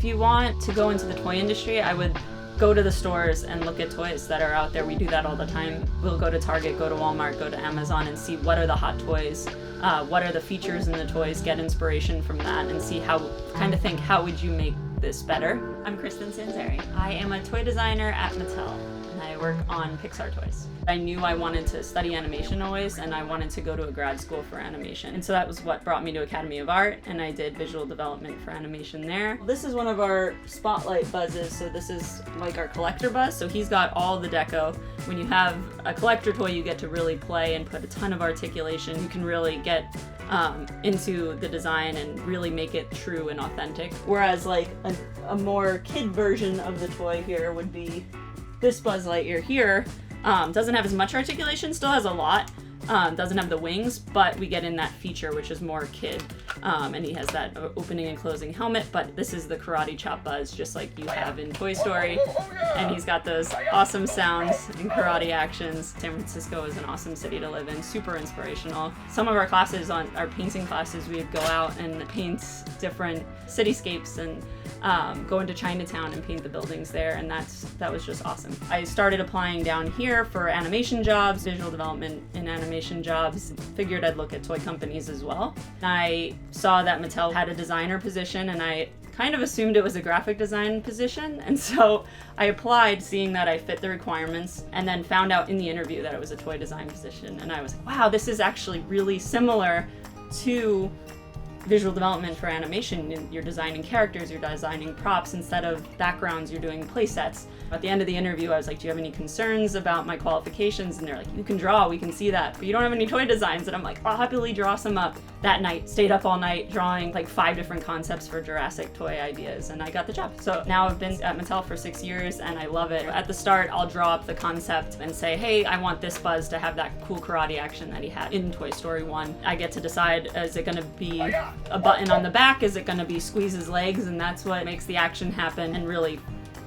If you want to go into the toy industry, I would go to the stores and look at toys that are out there. We do that all the time. We'll go to Target, go to Walmart, go to Amazon and see what are the hot toys, what are the features in the toys, get inspiration from that and see how would you make this better. I'm Kristen Sanzeri. I am a toy designer at Mattel and I work on Pixar toys. I knew I wanted to study animation always and I wanted to go to a grad school for animation. And so that was what brought me to Academy of Art and I did visual development for animation there. This is one of our spotlight buzzes. So this is like our collector buzz. So he's got all the deco. When you have a collector toy, you get to really play and put a ton of articulation. You can really get into the design and really make it true and authentic. Whereas like a more kid version of the toy here would be this Buzz Lightyear here. Doesn't have as much articulation, still has a lot. Doesn't have the wings, but we get in that feature, which is more kid. And he has that opening and closing helmet, but this is the karate chop Buzz, just like you have in Toy Story. And he's got those awesome sounds and karate actions. San Francisco is an awesome city to live in, super inspirational. Some of our classes, our painting classes, we would go out and paint different cityscapes and go into Chinatown and paint the buildings there, and that was just awesome. I started applying down here for animation jobs, visual development and animation jobs. Figured I'd look at toy companies as well. I saw that Mattel had a designer position and I kind of assumed it was a graphic design position, and so I applied seeing that I fit the requirements and then found out in the interview that it was a toy design position, and I was like, wow, this is actually really similar to visual development for animation. You're designing characters, you're designing props instead of backgrounds, you're doing play sets. At the end of the interview, I was like, do you have any concerns about my qualifications? And they're like, you can draw, we can see that, but you don't have any toy designs. And I'm like, I'll happily draw some up. That night, stayed up all night drawing like 5 different concepts for Jurassic toy ideas, and I got the job. So now I've been at Mattel for 6 years and I love it. At the start, I'll draw up the concept and say, hey, I want this Buzz to have that cool karate action that he had in Toy Story 1. I get to decide, is it gonna be a button on the back? Is it gonna be squeeze his legs? And that's what makes the action happen, and really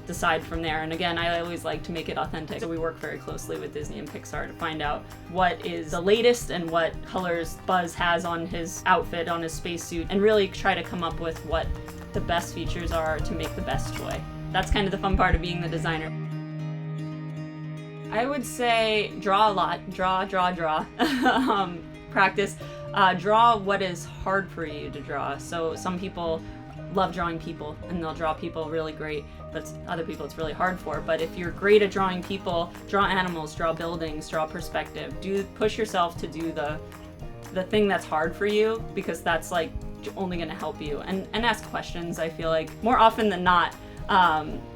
decide from there. And again, I always like to make it authentic. So we work very closely with Disney and Pixar to find out what is the latest and what colors Buzz has on his outfit, on his spacesuit, and really try to come up with what the best features are to make the best toy. That's kind of the fun part of being the designer. I would say draw a lot. Draw. Practice. Draw what is hard for you to draw. So some people love drawing people and they'll draw people really great, but other people it's really hard for. But if you're great at drawing people, draw animals, draw buildings, draw perspective. Push yourself to do the thing that's hard for you, because that's like only going to help you. And ask questions. I feel like more often than not,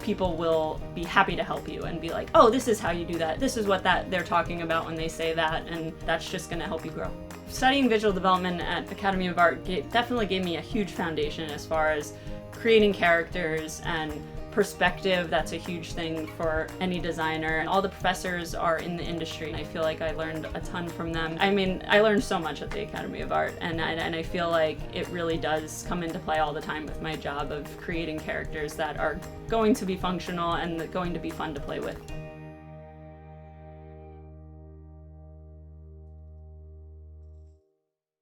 people will be happy to help you and be like, oh, this is how you do that. This is what they're talking about when they say that, and that's just going to help you grow. Studying visual development at Academy of Art definitely gave me a huge foundation as far as creating characters and perspective. That's a huge thing for any designer. All the professors are in the industry. I feel like I learned a ton from them. I mean, I learned so much at the Academy of Art, and I feel like it really does come into play all the time with my job of creating characters that are going to be functional and going to be fun to play with.